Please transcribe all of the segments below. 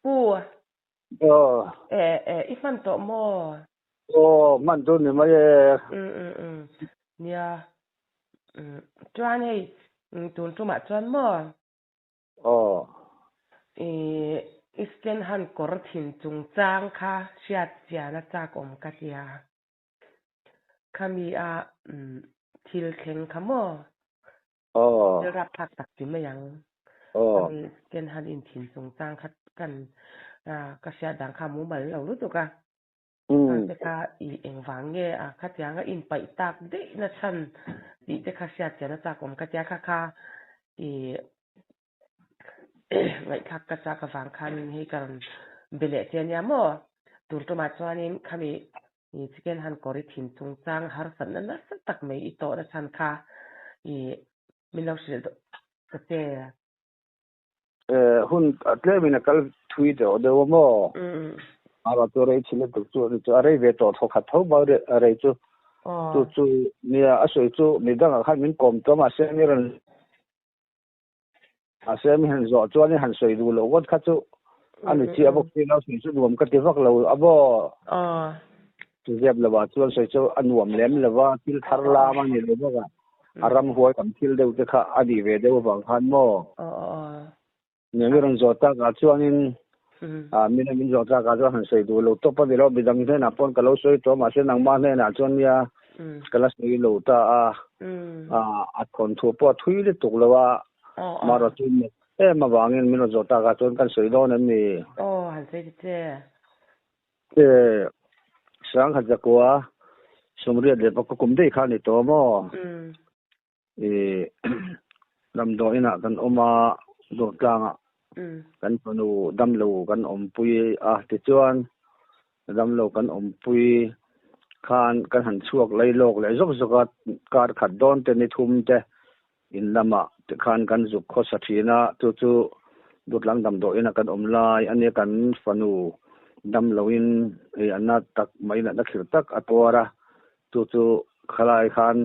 ปูอีมันโตโมมันตัวนี่มาเนี่ยจวนให้ตุนจุมาจวนโมอิสเกนหันกอร์ทินจุงจางค่ะเชียดเจียนะจากอมกัตยาคามีทิลเข่งค่ะโมจะรับพักตักจิมยังอิสเกนหันอินทินจุงจางคัดกันกษดังคำมุบัลเรารู้ตัวกันแต่ค่ะเองฟังเงี้ยคัดยังก็อินไปตักได้นะฉันดีแต่ค่ะเสียเจนะจากผมกัดยาค่ะไว้ค่ะกัดจากฟังคันให้กันเบลเทียนยามตัวตัวมาจวนนี้ค่ะมีสเกนฮันกอริทินจงจางหาสันนั้นนะสักตักไม่อีโตนะฉันค่ะมีเราเสียก็เจหุ่นเรื่องมันก็ทวีตเดี๋ยวมั่วตัวอะไรชิลล์ตัวอะไรเวทตัวขัดท้องบ่ได้อะไรตัวเนี่ยอาศัยตัวมีดังข้ามินกลมตัวมาเสียมีรันเสียมีหันจอตัวนี่หันสวยดูโลกวัดขัดตัวอันนี้เชียบที่เราสิ่งสุดรวมกันที่ฟักเราบ่ตัวเรียบเลยว่าตัวสวยตัวอันรวมเล่มเลยว่าทิลทาร์ลามันนี่เลยว่าอารมณ์หัวกับทิลเดียวจะข้าอดีเวทเดียวบางขันมั่วเนี่ยมีรันจอตากาจวนนี่มินจอดจากการหันใส่ดูโลตัวพอดีเราบิดังเท่านั้นปนกับเราสวยตัวมาเส้นนังมาเนี่ยนะจวนเนี่ยก็ลักษณะโลตาอัดคนทั่วไปทุยเลยตุกเลยว่ามาเราจุนมาบางเงินมินจอดจากการจวนกันสวยโดนนั่นนี่หันใส่เสังขัดจักว่าสมเด็จเด็กพวกกุมได้ข้านี่ตัวมั่วลำดอยน่ะกันออกมาดวงกลางกันพนูดำโลกันอมปุยติจวนดำโลกันอมปุยคานกันหันช่วงไล่โลกเลยจุกจุกการขัดดอนเตนิทุมเจอินลำคานกันจุกข้อสัตย์นะจู่ดูดหลังดำโดยนะกันอมลายอันนี้กันพนูดำโลอินอันนั้นตักไม่น่านักขิดตักอัตวระจู่ขลายคาน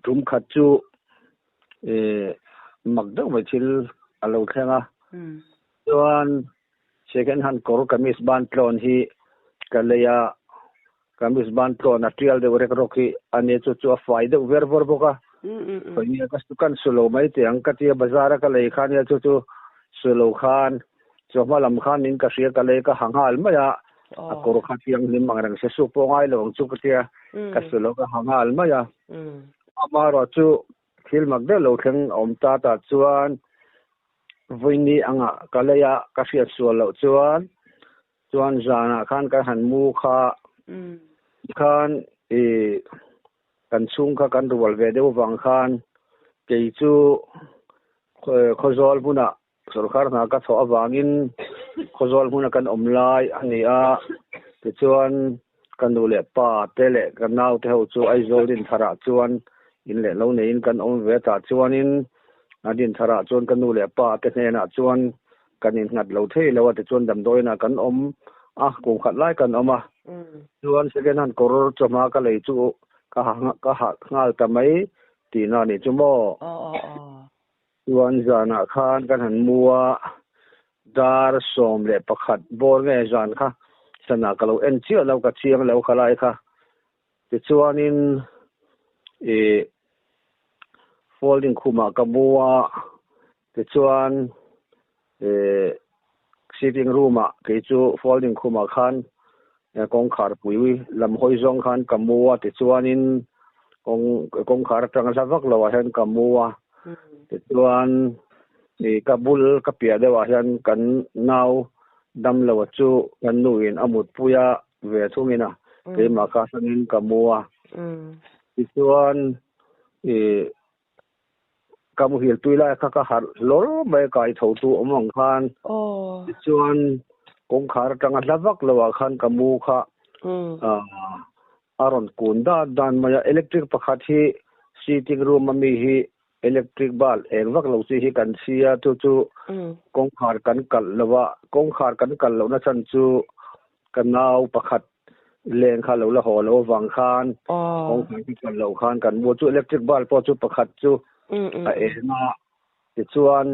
ทุมขัดจู่มักเดิมไปทิลอาลูกแค่ngaส่วนsecond hand kor kamis ban plon hi kalaya kamis ban plon atrial de rek roki ane chu faida ver boka pani kastukan sulo mai te angkatia bazar ka lei khan ya chu sulo khan choma lam khan in ka sia ka lei ka hangal maya kor kha tiang lim mangrang se su po ngai lo chu katia ka sulo ka hangal maya amaro chu thil magde lo theng om ta chuan vini anga kalaya kasia sualo chuan zana khan ka han mu kha khan kan chung kha kan rual ve deu wang khan ke chu khozol buna sarkar na ka tho awangin khozol buna kan omlai ani a te chuan kan dule pa tele kan nau te ho chu ai zolin thara chuan in le lo nein kan om ve ta chuanin adin thara chuan kan nu le pa te hena chuan kanin ngat lo thei lo te chuan dam doi na kan om kung khat lai kan oma chuan second hand kor choma ka lei chu ka ngal ta mai ti na ni chu mo chuan zana khan kan han mua dar som le pakhat bor nge zan kha sana ka lo en chi lo ka chiang lo khalai kha ti chuanin folding khuma ka bua ti chuan sitting room ke chu folding khuma khan kong khar pui lam hoi zong khan ka mua ti chuanin kong khar tang savak lo han ka mua ti chuan kabul ka pia dewa hian kan nau dam lo chu kan nuin amut puya ve thumina ke ma ka sanin ka mua ti chuan kamu hil tuila ka har lor mai kai tho tu omang khan chuan kong khar tanga lavak lawa khan kamu kha aron kunda dan maya electric pakhat hi sitting room mi hi electric bulb engwak lo chi hi kan sia chu kong khar kan kal lawa kong khar kan kal lo na chan chu kanau pakhat leng kha lo la ho lo wang khan kong khar ki kan lo khan kan bo chu electric bulb po chu pakhat chu a ena ti chuan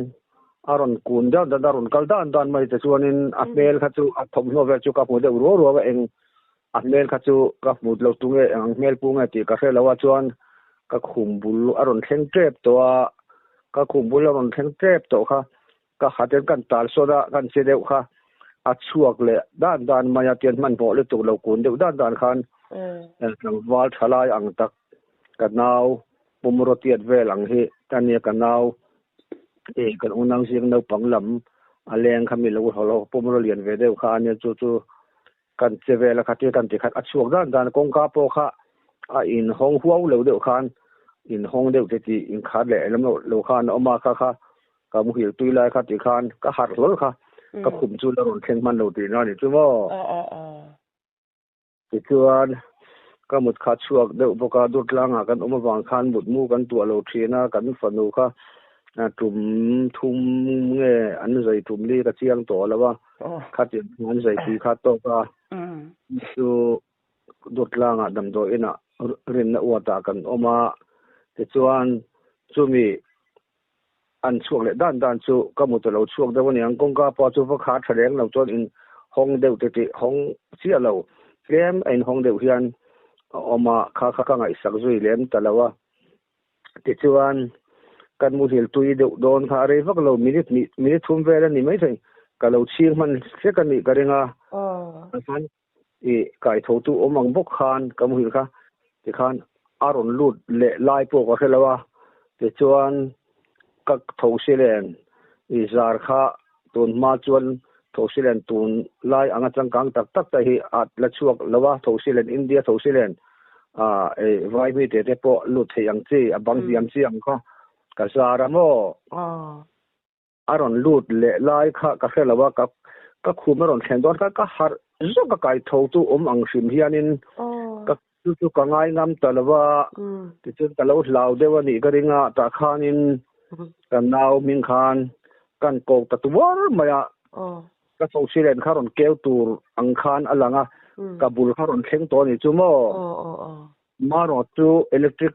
aron kun da aron kaldan dan mai te chuanin atmel kha chu athom no ve chu ka mu de ro eng atmel kha chu ka mu lo tunge ang mel punga ti ka helawa chuan ka khumbul aron thleng trep to ka khumbul aron thleng trep to kha ka haten kan tal soda kan se deuh kha a chuak le dan maya tian man bo le tu lo kun deuh dan khan ang wal thalai ang tak kanau pumro tiat vel ang hi tania kanau kan unang siang no panglam aleng khami lo holo pumro lian ve deuh kha ania chu kan chevela khati kan ti khat a chuak dan kong ka po kha a in hong huau lo deuh khan in hong deuh te ti in khat le lam lo khan oma kha ka mu hil tui lai kha ti khan ka har lol kha ka khum chu lo ron thleng man lo ti na ni chu mo ti chuan ka mut kha chuak deuh boka dutlanga kan oma wang khan mut mu kan tu lo thina kan fanu kha tum thum nge an zai tum li ka chiang to lawa kha ti an zai ti kha to ka chu dutlanga dam do ina rin na wata kan oma ti chuan chumi an chuak le dan chu ka mu to lo chuak da wani ang kong ka pa chu va kha thareng lo chon in hong deuh te ti hong chia lo kem ein hong deuh hian oma kha ngai sak zui lem talawa ti chuan kan mu hil tui deuh don kha re vak lo minute thum vela ni mai thei ka lo chiang man se kan ni karinga san e kai tho tu omang bok khan ka mu hil kha ti khan aron lut le lai po ka helawa ti chuan ka tho silen i zar kha tun ma chuan tho silen tun lai anga changkang tak ta hi at la chuak lawa tho silen india tho silen e vai mi te po lut theyang chi abang diam chi ang kha ka zara mo aron lut le lai kha ka helawa ka khum ron thlen don ka har zo ka kai tho tu ang sim hianin ka chu ka ngai ngam talawa ti chun talo hlau dewani garinga ta khanin kan nau min khan kan ko ta tuwar maya ka so silen kharon keu tur ang khan alanga kabul kharon thleng to ni chumo maro chu electric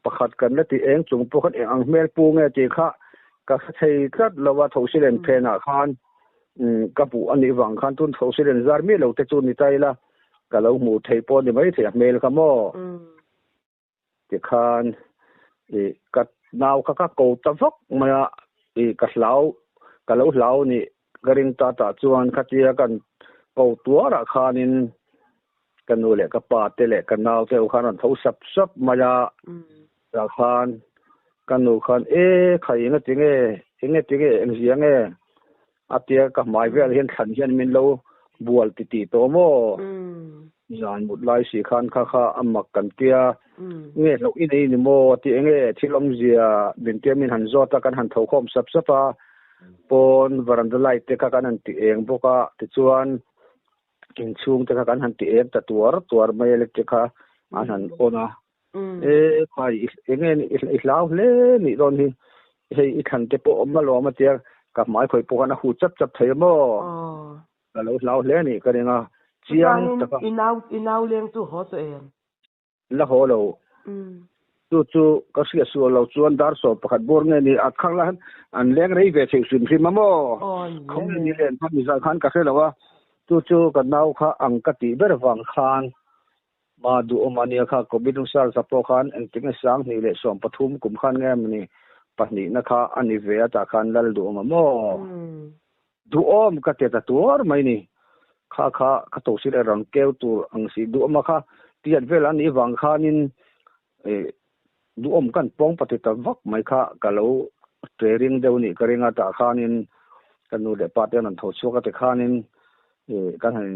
pakhat kan la ti eng chung pakhat ang mel pu nge ti kha ka thei tat lawa tho silen phena khan ka pu ani wang khan tun tho silen zar mi lo te chu ni taila ka lo mu thei po ni mai thei mel ka mo ti khan e kat naw ka ko ta vok maya e ka lo hlau ni garing ta chuan khatia kan ko tuara khanin kanu le ka pa te le kan naw te khan an tho sap maya ra khan kanu khan e khai na tinge eng ziange atia ka mai vel hian than hian min lo bual ti to mo zan mut lai si khan kha amak kan tia nge lo in ni mo ti nge thilom zia bin te min han zo ta kan han tho khom sapa pon varanda lai te ka kan an ti eng boka ti chuan king chung te ka kan han ti em ta tuar mai le te kha an han ona e khai nge islau le ni don hi hei I than te po ma lo ma tia ka mai khoi po kana hu chap thei mo ka lo lau le ni ka ringa chiang ta inau leng tu ho to en la ho lo chu ka sia su lo chuan dar so pakhat bor nge ni akhang la an leng rei ve thei sim phim mo khom ni len pha mi za khan ka se lawa chu ka nau kha ang ka ti ber wang khan ma du omania kha kobidung sal sapo khan ang ting sang ni le som pathum kum khan nge mani pahni na kha ani ve ta khan lal du mo du om ka te ta tur mai ni kha ka to si le rang keu tur ang si du ma kha tiat vel ani wang khanin e du om kan pong pati ta vak mai kha kalo training deuni karinga ta khanin kanu le paten an tho chuka te khanin e kan han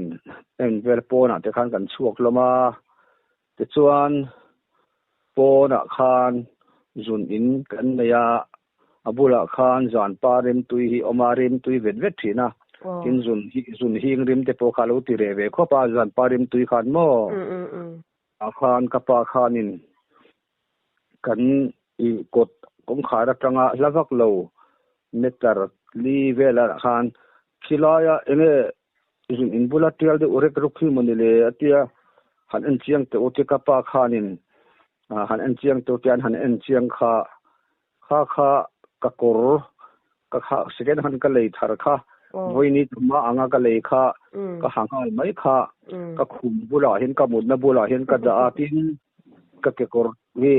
en vel pona te khan kan chuak loma te chuan pona khan zun in kan ya abula khan zan parim tui hi omarim tui vet thina tin zun hing rim te po khalo ti re ve kho pa zan parim tui khan mo a khan ka pa khanin kan I kot kong khara tanga lavak lo metar li vela khan khilaya ene zun in bula tial de orek rukhi monile atia han en chiang te ote ka pa khanin han en chiang to tian han en chiang kha ka kor ก็ค่ะเสกหันก็เลยทาร์ค่ะวันนี้ทุ่มมาอ่างก็เลยค่ะก็ห่างกันไม่ค่ะก็คุมบุหรี่เห็นก็หมุนนะบุหรี่เห็นก็จะอาทินก็เกี่ยวกับนี่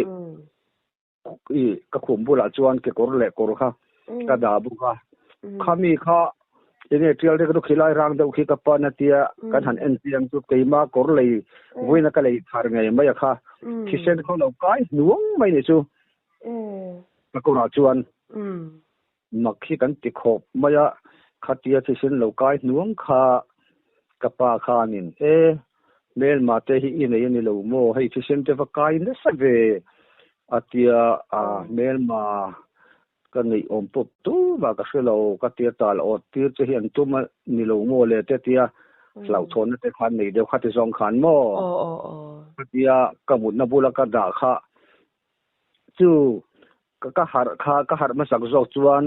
ก็คุมบุหรี่จวนเกี่ยวกับเล็กก็ค่ะก็ด่าบุค่ะข้ามีค่ะทีนี้เที่ยวที่ก็ต้องขีดไล่ร่างเด็กขีดกับปนเตียกันหันเอ็นเตียงจุดเกี่ยมากก็เลยวันนั้นก็เลยทาร์ไงไม่ค่ะที่เส้นเขาเราใกล้หน่วงไม่เนี่ยจูก็กูน่าจวนมักขี้กันติดขบไม่อะขัดเตียที่เส้นเราใกล้หน่วงค่ะกับปลาคานินเมลมาเตหิอินเลยนี่เราโม่ให้ที่เส้นเทวกายนี่สักเวอาเตียเมลมากันนี่อมปุ๊บตู้มาก็คือเราก็เตียตาเราตีจะเห็นตู้มันนี่เราโม่เลยเตียเราทนแต่คันนี่เดี๋ยวขัดที่สองขันโม่เตียก็หมุนนับบุลก็ด่าค่ะจู่ก็หามาสักจอกจวน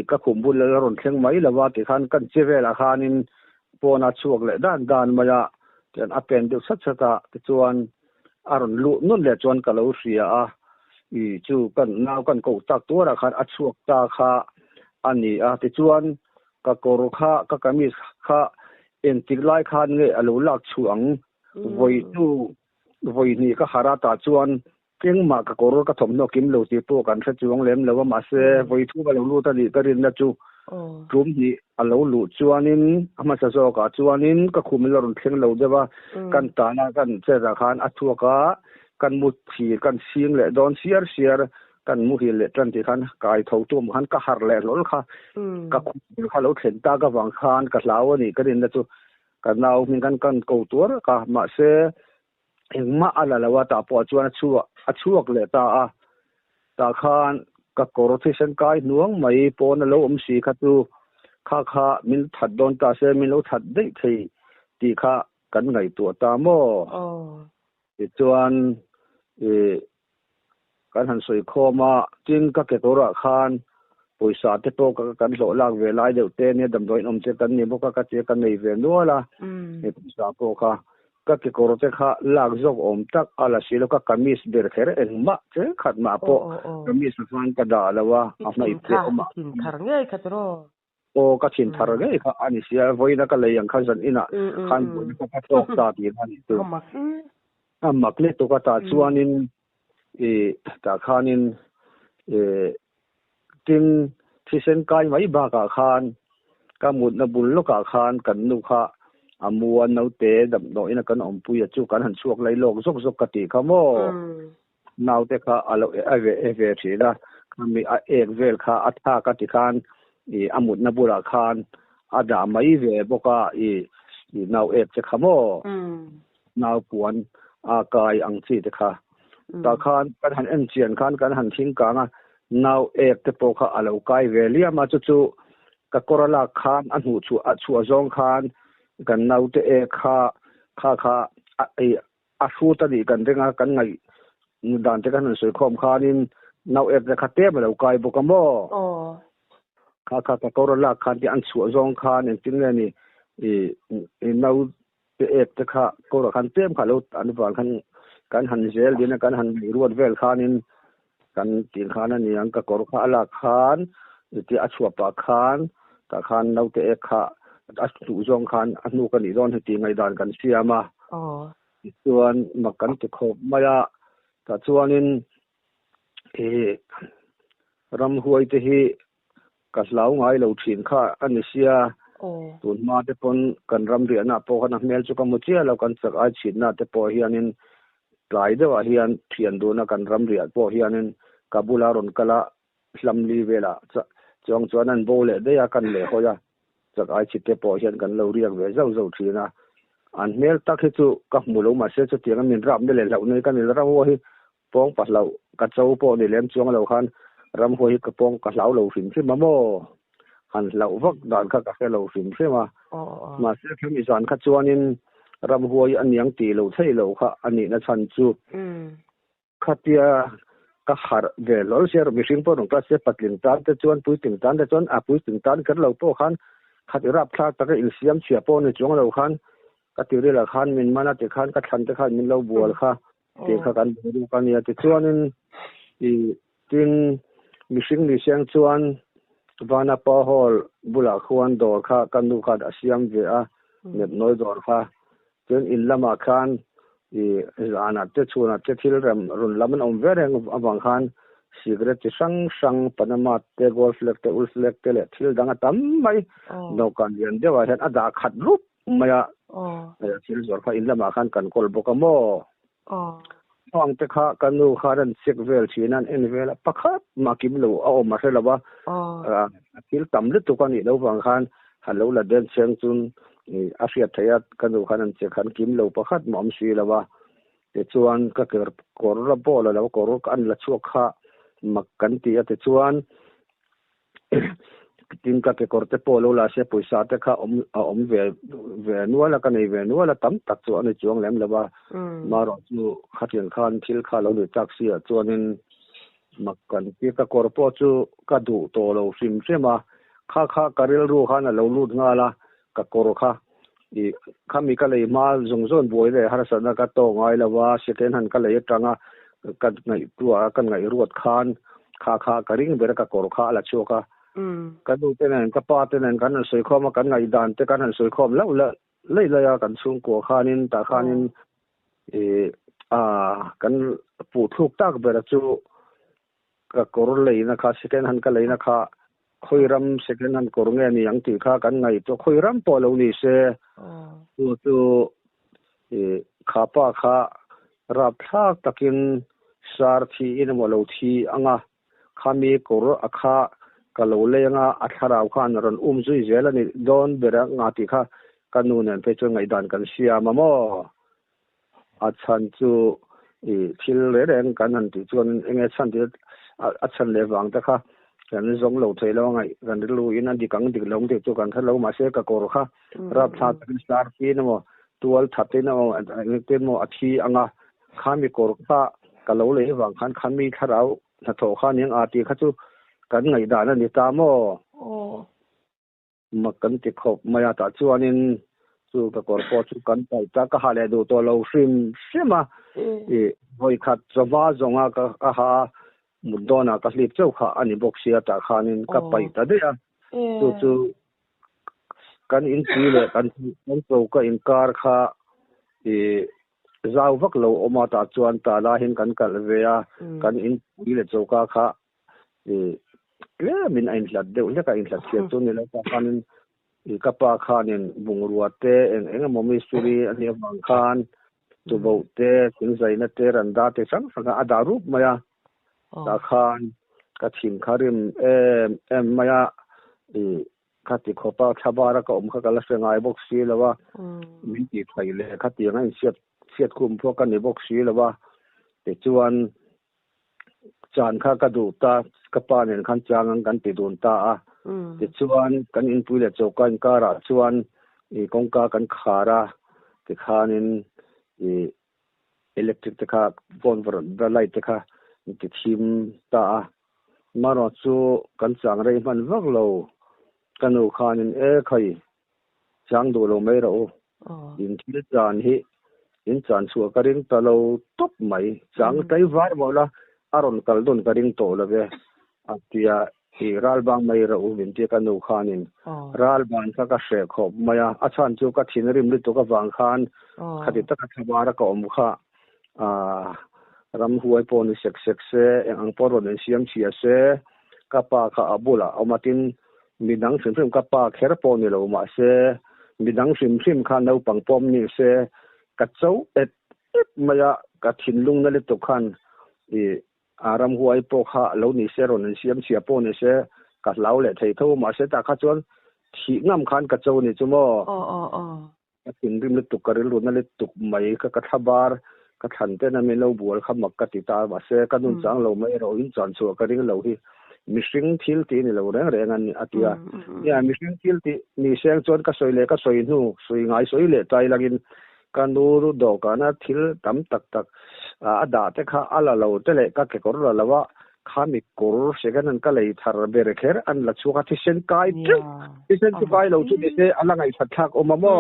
ก็ขุมบุญเลยรอนเชียงใหม่แล้วว่าที่ขันกันเจเวลาขันินปนัดช่วงเลยด้านมาจะอัปเป็นเดือดสัจจะที่จวนอารมณ์ลุ่นนุ่นเลยจวนก็เราเสียจู่กันนาวกันกูตักตัวละขันอัดช่วงตาค่ะอันนี้ที่จวนก็โกรุค่ะก็กมีค่ะเอ็นติไลขันเลยอารมณ์ลักช่วงวัยนี้ก็หาราตาจวนเก่งมากก็โกรุก็ถมนกิมโลติโปกันเสจวงเล็มแล้วว่ามาเสวัยทุบเราลู่ตาดีก็เรียนนะจู่กลุ่มนี้เราลู่จวนนินมาเสจวกจวนนินก็คุมเราลงเพ่งเราจะว่ากันตานากันเจราคานอัตวกะกันมุดขีกันเสียงเลยโดนเสียกันมุหิเลตันที่ขันกายทตัวมันก็หาแหล่หลอค่ะก็คุมเขาเราเห็นตาก็วางคานก็ลาวนี่ก็เรียนนะจู่กันเรามีกันกูตัวก็มาเสเองมาอะไรแล้วว่าตาปวดจวนชั่วเลยตาคานกับโกรธที่ฉันกายหน่วงไม่ปนแล้วสีขัดูข้ามิลถัดโดนตาเสมิลถัดได้ที่ตีข้ากันไงตัวตาโม่จวนกันหันสวยโคมาจึงก็เกิดตัวคานปุยสาที่โตกันโหลากเวลาเดียวเต้เนี่ยดำโดยเจกันนี่พวกก็เจกันในเวนัวละปุยสาโปค่ะก็เกี่ยวกับข้าลากจกตักอะไรสิแล้วก็กามิสเดร์เฮร์เอ็นมาเจขัดมาโปกามิสฟันกระดาแล้วว่าไม่เปรี้ยวมาถิ่นทารเงยขัดรอก็ถิ่นทารเงยค่ะอันนี้เสียไว้นักเลยยังขันสันอินะขันบุญก็ตกตาดีนั่นตัวมักเล็กตัวก็ตาชวนินตาขานินจึงที่เส้นกายไว้บากาคานก็หมุดนบุญลูกาคานกันนุค่ะอมัวนาเตดับโดยนักการอมปุยจูกันหันช่วงไหลโลกซกกติขโมนาวเตค่ะอาลูเอเวทีละมีเอกเวลค่ะอัฐากติคานอมุดนบุราคานอาดาไม่เวบกานาวเอกจะขโมนาวปวนอากายอังสีเตค่ะตาคานกันหันเอ็นเจียนคานกันหันทิ้งกางนาวเอกเตปค่ะอาลูกายเวลียมาจู่กับกรลาคานอันหูชัวจงคานกันนาวเตะข้าอาชูตัดีกันเรื่องกันไงด่านเตกันสวยคมขานินนาวเอกจะขัดเตะมาแล้วกายบุกมอข้าตะกรลาคันที่อันชัวจงคานเนี่ยจริงเลยนี่นาวเตะจะข้ากรคันเตะมาแล้วอันนี้ว่ากันหันเจลดีนะกันหันรวดเวลขานินกันตีนขานั่นนี่อันก็กรข้าลาคานที่อาชัวปากคานตะคานนาวเตะข้าอัศจงคันอนุกันอีโดนให้ตีไงดานกันเสียมาส่วนมักกันจะขบมาแต่ส่วนนี้รำหวยที่กัดเหลาไงเราถิ่นข้าอันนี้เสียตุนมาเตปนกันรำเรียนนะพอกันเมลจุกมุเชียเรากันสักอาชินนะเตปอเฮียนินหลายเดือนเฮียนเทียนดูนะกันรำเรียนพอเฮียนินกับบุลารอนกละลำลีเวลาจงจวนนั้นโบเลได้ยากันเลยเขาจะจากไอชิดเตปอเห็นกันเราเรียกเวเจ้าทีนะอันเมลตักให้จู่กับหมู่เรามาเสียจุดที่กันมีรำได้เลยเราในกันเราหัวให้ป้องปัดเรากัดเจ้าปอในเลี้ยงช่วงเราคันรำหัวให้กระป้องกัดเราฝิ่นขึ้นมาโม่หันเราวักด่านข้ากับเราฝิ่นขึ้นมาเสียขึ้นมีสารขัดจวนนินรำหัวอันยังตีเราใช่เราค่ะอันนี้นะชันจู่ขัดเตียก็หาเวลเราเสียมีสิ่งปนของกระเสียปัดลิงตันแต่จวนปุยติงตันแต่จวนปุยติงตันกันเราโตคันขัดรับคลาดตะกี้อินเสียมเสียปนในจวงเราคันก็ติวเรื่องคันมินมานาติคันก็ทันติคันมินเราบัวค่ะเด็กกันดูกันเนี่ยติจวนนึงจึงมีสิ่งมีเสียงจวน vana pa hol bula khuan dor kha kanu kha asiam ve a net noi dor kha chen in lama khan i ana te chuna te thil ram run laman om vereng awang khan cigarette chi sang panama te golf lek te ulf lek te le thil danga tam mai no kan yan dewa hen ada khat rup maya thil zor kha in lama khan kan kol bokamo ang te kha kanu kharan sek vel chinan en vel pakhat makim lo a om ma helawa thil tam le tu kan ni lo wang khan halo la den cheng chun asia thaya kanu khanan che khan kim lo pakhat mom si lawa te chuan ka ker kor la bola la kor kan la chuak kha mak kan ti ate chuan tin ka ke korte polo la se poisa te kha om ve nuala ka nei ve nuala tam tak chu ani chuang lem lawa maro chu khatien khan thil kha lo ni taxi a chuanin mak kan ti ka korpo chu ka du to lo sim sema kha karil ru khan lo lut nga la ka kor kha i khami ka lei ma zong zon boi le har sana ka to ngai lawa second hand ka lei tanga kan ngai tua kan ngai ruat khan kha ka ring ber ka kor kha la choka kan du te nan ka pa te nan kan soi khom kan ngai dan te kan soi khom la lei la ya kan chung ko khanin ta khanin kan pu thuk tak ber chu ka kor lei na kha second hand ka lei na kha khoiram second hand kor nge ni yang ti kha kan ngai to khoiram polo ni se tu kha pa kha rap thak takin sar thi in molo thi anga khami kor akha kalo lenga atharau khan ron zui zela ni don bera ngati kha kanunen pe chu ngai dan kan sia mamo achan chu thil le reng kan an ti chuan enge chan ti achan le wang ta kha kan zong lo thei lo ngai kan lu in an di kang dik long te chu kan thalo ma se ka kor kha rap tha takin sar thi no tual thatte no te mo athi anga khami kor kha kalo le wang khan khami tharau na tho khan yang ati kha chu kan ngai da na ni ta mo ma kan ti khop maya ta chuanin chu ka kor po chu kan pai ta ka hale do to lo sim sima hoi khat zawa zonga ka ha mudona ka slip chau kha ani boxia ta khanin ka pai ta de chu kan in ti le kan to ka in kar kha zau vak lo oma ta chuan ta la hin kan kal ve a kan in ti le chau ka kha min ain hlat de le ka in hlat che chu ni la ka khanin ka pa khanin bungruat te eng momi suri ani bang khan tu bo te sin zaina te randa te sang sanga adaru maya ta khan ka thim kharim em maya khati khopa thabara ka om kha kala sengai box si lawa mi ti thaile khati ngai siat kum pho ka ni box si lawa te chuan chan kha ka du ta ka pa nen khan chang kan ti dun ta a te chuan kan in puile chokan kara chuan kongka kan khara te khanin electric te kha phone ver da light te kha ti thim ta maro chu kan chang rei man vak lo kanu khanin khai chang do lo mai ro in thil chan hi in chan chu ka ring ta lo top mai chang tai var mola aron kal don ka ring to la ve atia ral bang mai ro vin te kanu khanin ral ban ka she khop maya achan chu ka thin rim li to ka wang khan khati ta ka thawara ka om kha ram huai pon sek se ang poron siam chia se ka pa kha abula omatin midang sim ka pa kher pon ni lo ma se midang sim kha no pang pom ni se ka chau et maya ka thin lung na le to khan aram huai po kha lo ni se ron siam chia pon ni se ka lau le thei tho ma se ta kha chon thi ngam khan ka chau ni chumo ka thin rim le to karil ru na le tuk mai ka thabar ka than te na me lo bual khamak ka ti ta ba se ka nun chang lo mai ro in chan chu ka ring lo hi mishing thil ti ni lo reng an atia ya mishing thil ti ni seng chon ka soi le ka soi nu soi ngai soi le tai lagin kan du do ka na thil tam tak ada te kha ala lo te le ka ke kor la lawa khami kor second an ka lei thar ber kher an la chu ka thi sen kai ti sen chu kai lo chu ni se ala ngai thak o mamo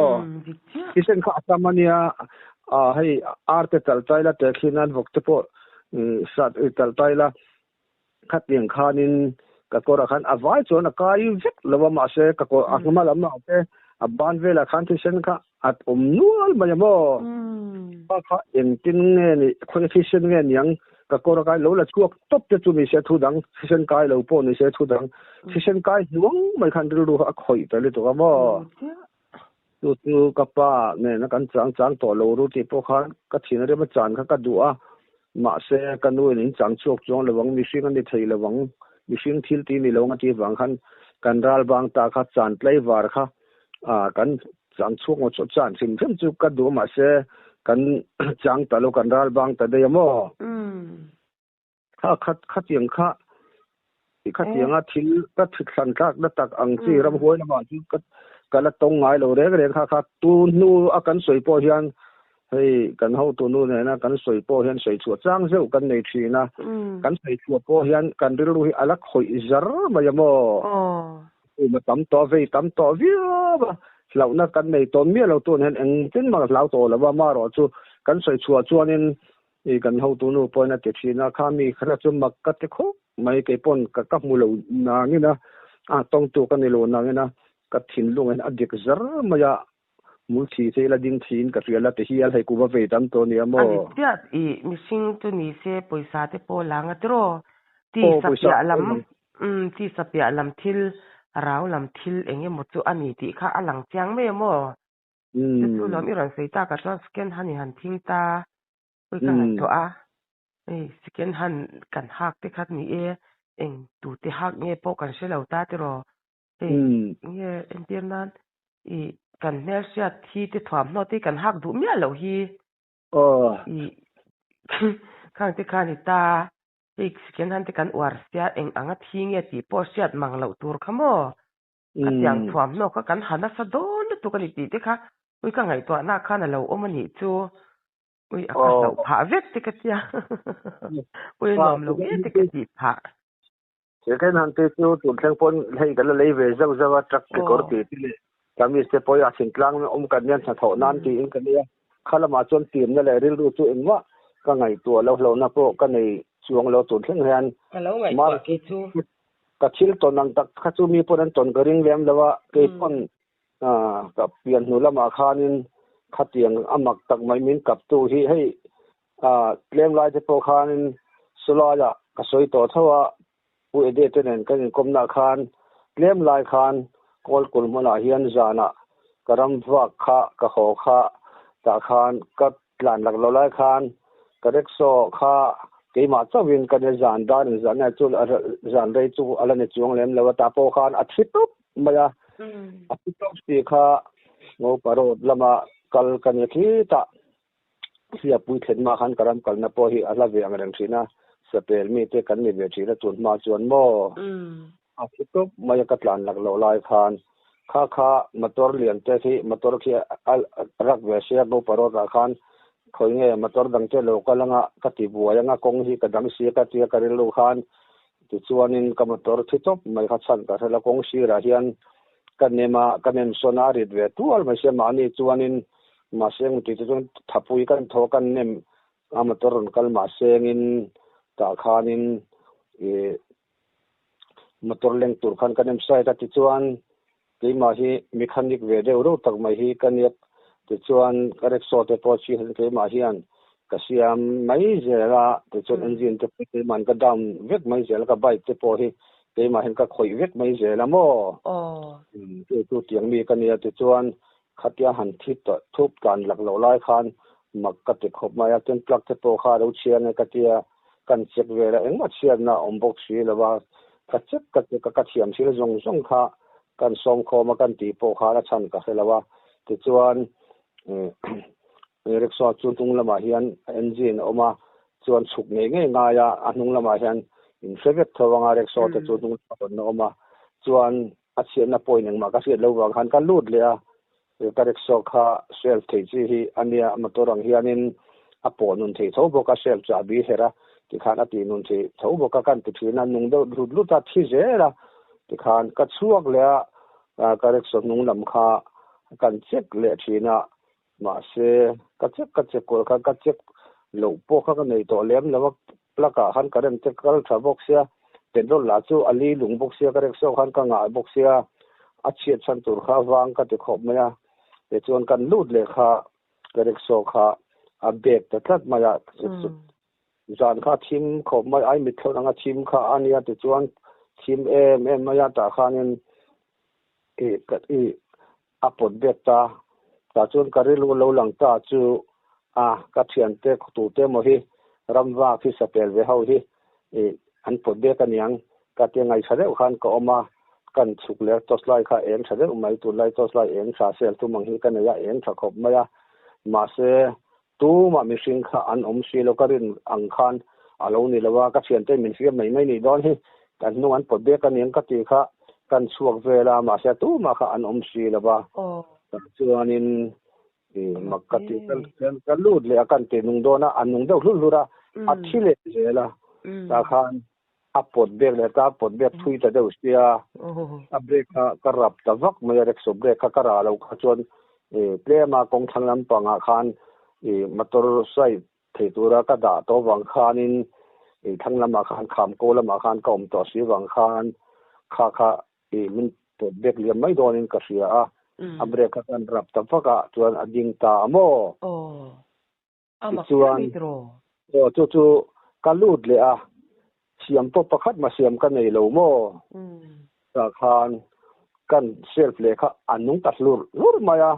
ti sen kha atamania hay arte tal taila te khinan vokte po sat tal taila khat liang khanin ka ko ra khan avai chona kai vek lawa ma se ka ko akma lam na te aban vela khan thi sen kha at nual ma mo pa kha en tin nge ni khoi thi sen nge nyang ka ko ra kai lo la chuak top te chu mi se thu dang thi sen kai lo po ni se thu dang thi sen kai nuang mai khan ru a khoi ta le to mo tu ka pa ne na kan chang to lo ru ti po khan ka thin re ma chan kha ka du a ma se ka nu in chang chok chong lawang mi sing ani thei lawang mi sing thil ti ni lawang ti wang khan kan ral bang ta kha chan tlai war kha kan chang chok ngo chot chan sim them chu ka du ma se kan chang ta lo kan ral bang ta de mo kha tiang kha tiang a thil ka thik san tak na tak ang chi ram hoi na ma chu ka la tong ngai lo re kha tu nu a kan soi po hian hei kan ho tu nu ne na kan soi po hian soi chu chang zeu kan nei thi na kan soi chu po hian kan ri lu hi alak khoi zar ma ya mo ma tam to vi ba lau na kan nei to mi lo tu hen eng tin ma lau to la ba ma ro chu kan soi chu chuanin i kan ho tu nu po na te thi na kha mi khra chu mak ka te kho mai ke pon ka mu lo na ni na tong tu kan ni lo na ni na ka thin lu hen adik zar ma ya multi se la ding thin ka riala te hial hai ku ba ve tam to ni amo ani tia i missing tu ni se poisa te po langa tro ti sapia lam ti sapia lam thil rau lam thil enge mo chu ani ti kha alang chiang me mo te chu lam iran sei ta ka chuan scan hani han thing ta oi ka ngai to a scan han kan hak te khat ni eng tu te hak nge po kan se lo ta te ro nge entirnan i kan ner sia thi te thwam no te kan hak du mia lo hi i khang te khani ta scan han te kan war sia eng anga thi nge ti po siat mang lo tur khamo ka tiang thwam no ka kan hana sa don tu kan ti te kha ui ka ngai to na kha na lo omani chu ui a ka lo pha vek te ka tia ui nom lo nge te ka ti pha second han te chu tu thleng pon hei kan la lei ve zau zawa trak ke kor ti le kami se poya sin tlang me kan yan tha tho nan ti in kan ya khala ma chon tim na le ril ru chu engwa ka ngai to lo na po ka nei chuang lo tu thleng hian ma ki chu ka thil to nang tak kha chu mi pon an ton garing lem lawa ke pon ka pian nu lama khanin khatiang amak tak mai min kap tu hi hei klem lai te po khanin sulaya ka soi to thawa pu ede tenen kan komna khan klem lai khan kol kul mala hian zana karam vak kha ka ho kha ta khan ka tlan lak lo lai khan karek so kha ke ma chawin kan zan dan zan na chu zan rei chu ala ne chuang lem lawa ta po khan athitup maya athitup ti kha ngo paro lama kal kan thi ta sia pui thlen ma khan karam kal na po hi ala ve ang reng thina sapel mi te kan ni ve thina chun ma chuan mo athitup maya ka tlan lak lo lai khan kha motor lian te thi motor khi rak ve sia bo paro ra khan khoi nge motor dang te lo kalanga ka ti buaya nga kong hi ka dang sia ka tia ka rin lo khan ti chuanin ka motor thi top mai kha chan ka thela kong si ra hian kan nem sona rit ve tual ma se ma ni chuanin ma seng ti chu thapui kan tho kan nem a motor ron kal ma sengin ta khanin motor leng tur khan kan nem sai ta ti chuan ke ma hi mechanic ve de ro tak mai hi kan yak ti chuan karek so te po chi han ke ma hian ka siam mai zela ti chuan engine te pe man ka dam vek mai zela ka bike te po hi ke ma hen ka khoi vek mai zela mo tu tiang mi kan ya ti chuan khatia han thit to thup kan lak lo lai khan mak ka te khop ma ya ten plug te po kha ro chian ka tia kan chek ve la eng ma chian na om box hi lawa ka chek ka thiam sil zong kha kan som kho ma kan ti po kha la chan ka helawa ti chuan rickshaw chu tung lama hian engine oma chuan chuk nge nga ya anung lama hian in sevet thawanga rickshaw te chu tung na oma chuan a chian na point eng ma ka siat lo wang han kan lut le a ka rickshaw kha self thei chi hi ania motorang hianin a po nun thei tho bo ka self cha bi hera ti khan ati nun thei tho bo ka kan ti thina nung do lut ta thi zera ti khan ka chuak le a ka rickshaw nung lam kha kan check le thina ma se ka check ko ka check lo po kha ka nei to lem lawa plaka han ka ren te kal tha box ya petrol la chu ali lung bok sia ka rickshaw khan ka nga bok sia a chiat chan tur kha wang ka ti khop maya te chuan kan lut le kha ka rickshaw kha a bek ta tlat maya zan kha thim khop mai ai mit thon anga thim kha ania te chuan thim em maya ta khanin a pot bek ta chuan karilu lo lang ta chu ka thian te tu te mo hi ramwa khi sapel ve ho hi an pot bek aniang ka te ngai thare khan ka oma kan chuk le toslai kha eng thare mai tu lai toslai eng tha sel tu mang hi kan ya eng tha khop maya ma se tu ma mi sing kha an si lo karin ang khan alo ni lawa ka thian te min fiam mai ni don hi kan nu an pot bek aniang ka ti kha kan suak vela ma se tu ma kha an si lawa chuanin makati kan lut le kan te nung dona anung deuh lura athile zela ta khan a pot bek le ta pot bek thui ta deuh sia a break ka rap ta vak mai rek so break ka ra lo kha chuan plema kong thanglam panga khan motor sai theitura ka da to wang khanin thanglama khan kham ko lama khan kom to si wang khan kha min pot bek le mai donin ka sia abre ka kan rap ta faka chuan ading ta mo chuan chu kalut le siam to pakhat ma siam ka nei lo mo ta khan kan self le kha anung ta lur maya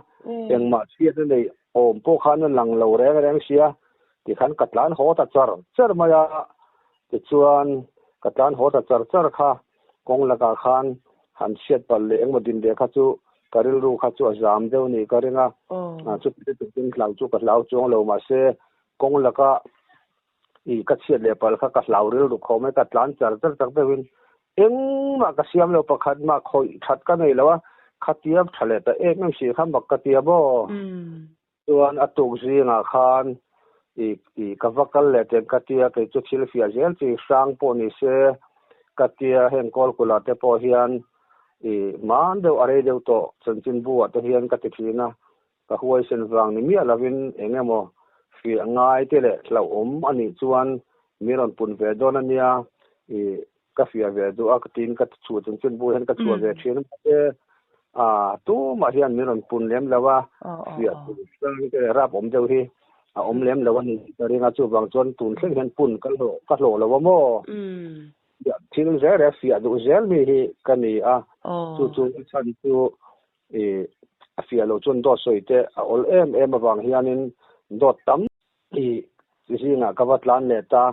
eng ma sia nei om po khan lang lo reng sia ti khan katlan ho ta char maya ti chuan katlan ho ta char kha kong laka khan han siat pal le eng modin de kha chu karil ru kha chu azam deu ni karinga chu ti tin klau chu ka lau chong lo ma se kong laka ka chiat le pal kha ka lau ril ru khome ka tlan char pe win eng ma ka siam lo pakhat ma khoi that ka nei lawa khatiam thale ta em si kha mak ka tia bo chuan atuk zi nga khan ka vakal le te ka tia ke chu thil fia zel chi sang po ni se ka tia hen kol kula te po hian man deu are deu to chanchin bu at hian ka ti thina ka huai sen wang ni mi alavin engemo fi ngai te le hlau ani chuan miron pun ve don ania ka fia ve do ak tin ka chu chanchin bu hen ka chu ve thin tu ma hian miron pun lem lawa fia sang ke rap deu hi lem lawa ni ringa chu wang chon tun thleng hen pun ka lo lawa mo thil zere fia du zel mi hi kani chu chan chu a fia lo chun do soite ol em awang hianin dot tam zinga kawatlan le ta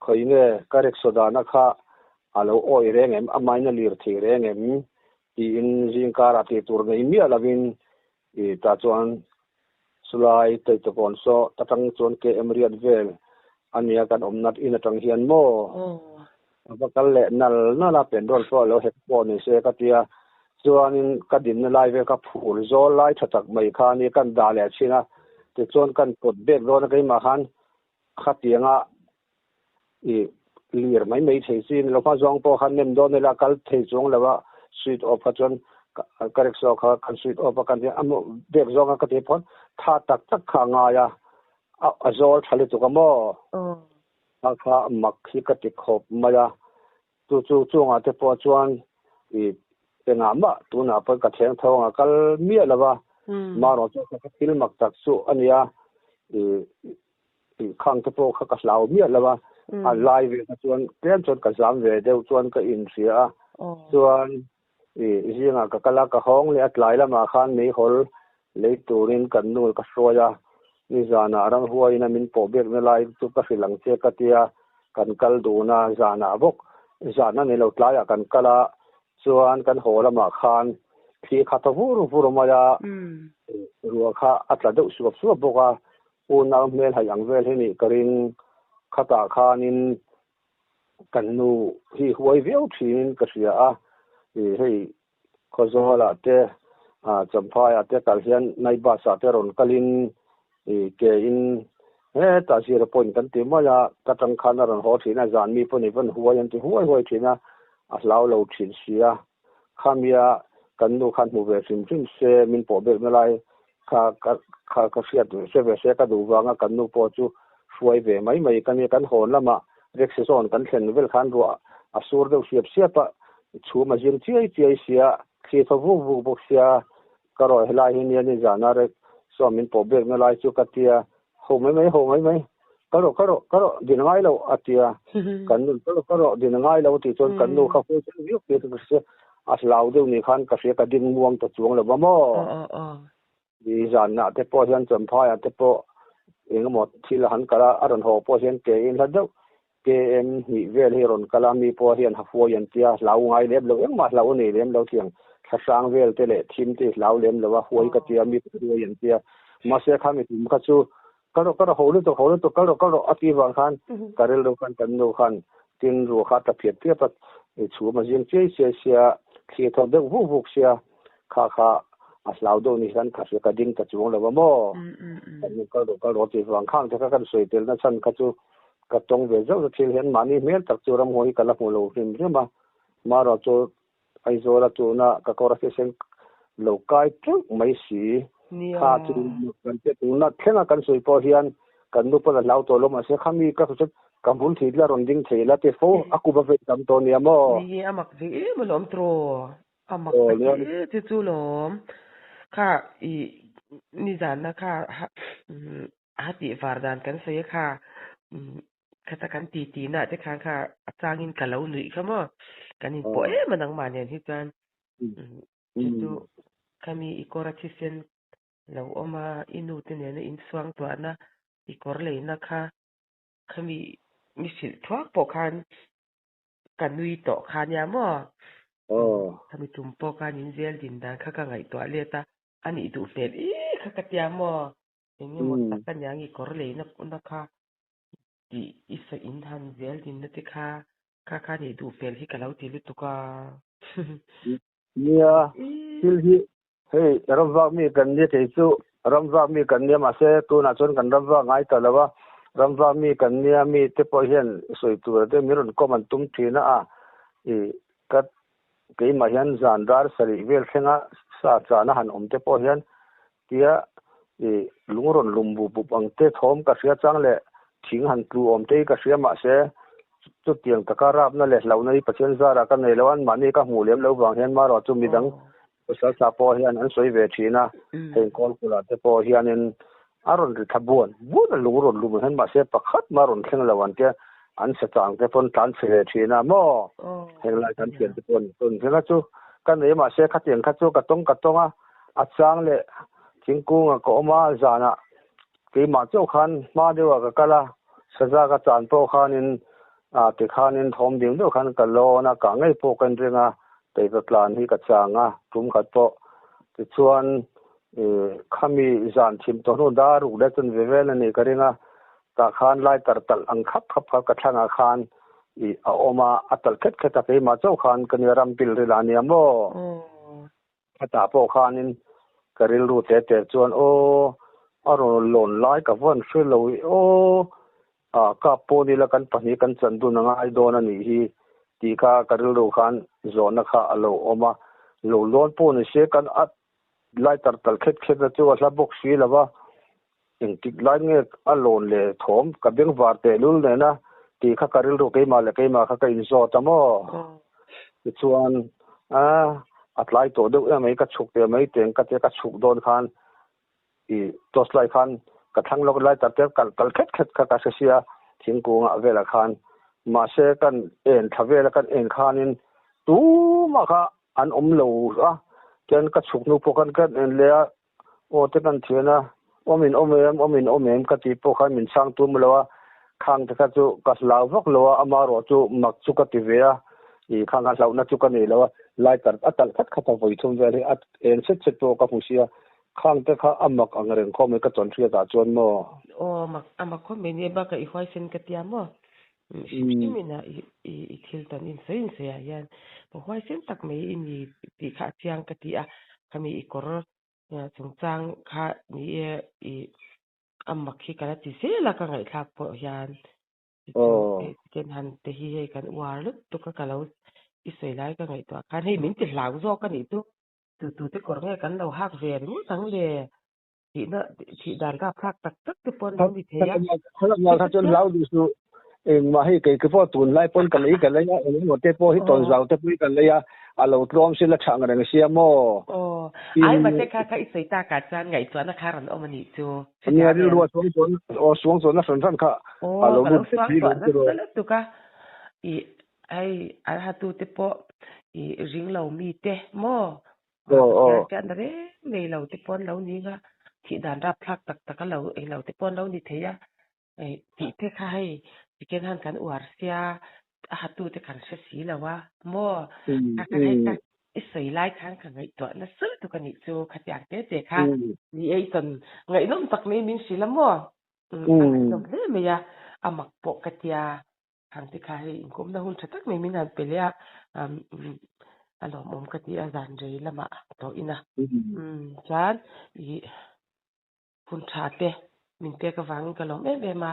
khoine karek soda na kha alo oi rengem amaina lir thi rengem in jingkara ti tur nei mi alavin ta chuan sulai te to kon so tatang chon ke emriat vel ania kan omnat in atang hian mo bakal le nal na la pendol so lo het po ni se ka tia chuanin ka din na lai ve ka phul zol lai thatak mai kha ni kan da le china te chon kan pot bek do na kai ma khan khatianga lir mai thei sin lo pa zong po khan nem do ne la kal thei chong lawa sweet of chon correct so kha kan sweet of kan am bek zong ka te phon tha tak kha nga ya azol thale tu ka mo kha mak hi ka ti khop maya chu nga te po chuan nga ma tu na pa ka theng thonga kal mi lawa ma ro chu ka til mak tak chu ania khang te po kha ka lau mi lawa a live ka chuan kem chon ka jam ve deu chuan ka in ria chuan zinga ka kala ka hong le atlai lama khan nei hol le turin kan nul ka soya ni zana rang huaina min po bek na lai tu ka filang che ka tia kan kal du na zana bok zana ne lo tlaya kan kala chuan kan holama khan phi kha ta vur ma ya ruwa kha atla deuh su boka una mel hayang vel heni karing khata khanin kan nu hi huai veu thin ka sia hei khozola te champhaya te kal hian naiba sa te ron kalin ke in ta 0 point kan ti ma ya ka tang khan ron ho thina zan mi poni van huai an ti huai thina a lau lo thin sia khamia kan nu khan mu ve sim se min po bel melai kha fiat se ka du wanga kan nu po chu huai ve mai kan hon lama rexison kan thlen vel khan ro asur deuh siap pa chu ma jing chi sia khi tho vu bok sia karo helai hin ni jana re so min po bek na lai chu katia ho mai karo dinangai lo atia kan nu karo dinangai lo ti chon kan nu kha fu yu pe tu se aslau deuh ni khan ka se ka ding muang to chuang lo ba mo di jana te po hian chom phai te po engemaw thil han kala aron ho po hian ke in la deuh ke em hi vel hi ron kala mi po hian ha fu yan tia lau ngai lem lo eng ma lau nei lem lo thiang sang vel te le thim te lau lem lo wa huai ka tia mi pu yan tia ma se kha mi tum kha chu karo ho lu to karo ati wang khan karel do kan khan tin ru kha ta phiat tia pa chu ma jing che sia khi tho de vu sia kha aslau do ni san kha se ka ding ta chuang lo wa mo karo ti wang khang te ka soi tel na chan kha chu ka tong ve zo thil hen mani mel tak chu ram hoi kala mo lo rim rima ma ro chu ai zo la tu na ka ko ra sen lo kai tu mai si kha chu kan te tu na thenga kan soi po hian kan nu pa la lau to lo ma se khami ka chu kam bul thi la ron ding thela te fo aku ba ve kam to ni amo ni amak ve mo lom tro amak te chu lom kha i ni zan na kha hati vardan kan se kha katakan ti na te khang kha achangin kalau nui khamo kanin po manang manen hi chan chu kami ikora chisen lo oma inu te ne in swang to na ikor le na kha kami misil thuak po khan kanui to khan ya mo kami tumpo kan in zel din dan kha ka ngai to leta ani du fel kha ka tia mo engi mo takan yang ikor le na kha isa inhan zel din na te kha ni du fel hi kalau ti lu tu ka nia til hi hey ramwa mi kan ne te chu ramwa mi kan ne ma se tu na chon kan ramwa ngai ta lawa ramwa mi kan ne mi te po hian soi tu te mi ron ko man tum thina a e kat ke ma hian zan dar sari vel thenga sa cha na han om te po hian tia e lungron lumbu bu bang te thom ka sia chang le thing han tu om te ka sia ma se chu tiang takarap na le lau nei pachen zara ka nei lawan mani ka hmu lem lo wang hian ma ro chu midang pasal sa po hian an soi ve thina heng kol kula te po hian in aron ri thabon bu na lungron lum han ma se pakhat ma ron thleng lawan te an sa chang te pon tan fe thina mo heng lai kan thian te pon ton thela chu kan nei ma se khateng kha chu ka tonga a chang le thingkung a ko ma zana ke ma chau khan ma dewa ka kala saza ka chan po khan in te khan in thom ding do khan ka lo na ka ngai po kan ringa te ka plan hi ka changa tum khat po ti chuan khami zan thim to no da ru le chun ve ve na ni ka ringa ta khan lai tar tal ang khap ka thanga khan i a oma atal khet kheta pe ma chau khan kan ram pil ri la ni amo ata po khan in karil ru te chuan aro lon lai ka von shwe lo ka po ni la kan pani kan chandu na ngai do na ni hi ti ka karil ru khan zona kha alo oma lo lon po ni se kan at lai tar tal khet da chu la box si lawa eng tik lai nge alon le thom ka beng war te lul ne na ti kha karil ru ke ma kha ka in zo tamo ti chuan atlai to de mai ka chuk te mai teng ka te ka chuk don khan i tos lai khan ka thang lok lai tar te kal khet kha ka sia thingkung a vela khan ma se kan en thavela kan en khan in tu ma kha an lo a ken ka chuk nu po kan en le o te kan thiana omem ka ti po khan min sang tu mlo a khang te ka chu ka slaw vok lo a ama ro chu mak chu ka ti ve a i khang ka lau na chu ka ni lo lai tar atal khat ta voi thum ve at en set to ka pusia khang te kha amak angreng kho me ka chon thria ta chon mo mak amak kho me ne ba ka i hwai sen ka tia mo simina i thil tan in sein se ya yan bo hwai sen tak me in ni ti kha chiang ka ti a kami i kor chungchang kha ni i amak hi kala ti se la ka ngai thak po yan ken han te hi he kan war lut to ka kalau i sei lai ka ngai to kan hei min ti lau zo ka ni tu te kor nge kan lo hak ve mu sang le ti dan ka phak tak te pon ni the ya khala chon lau du su mà hay cái phố tuần lại pon cái lấy á một cái phố hít tuần giàu cái phố cái lấy á lâu trom xin là chẳng cái này xem mò ai mà thế cái sợi ta cả chân ngày tuần nó khá là ôm mình chú anh đi luôn xuống nó sẵn sàng cả lâu lúc xuống tuần nó rất là tụ cả ai ha tu te po ring lâu mi te mò chân đấy ngày lâu te pon lâu ní ga thì đàn rap plak tak tak lâu anh lâu te pon lâu ní thế à thì thế khai thì cái hắn kan uar sia tu te kan se si là wa mo cái sợi lai khang ka ngai to na su tu kan ni chu khatiak te kha ni ei ton ngai nom tak mai min si la mo nom le me ya amak po katia hang te khai kum na hun chatak mai min an pelia alo mom katia zan rei lama to ina chan i phun cha te min te ka wang ka lom e ma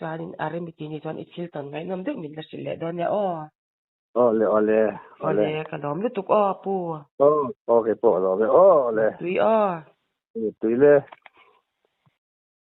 chuanin are mi ti ni chuan ichil ton ngai nom deuh min la sil le don ya ole ka lom lu tuk pu okay po ole ole tui tui le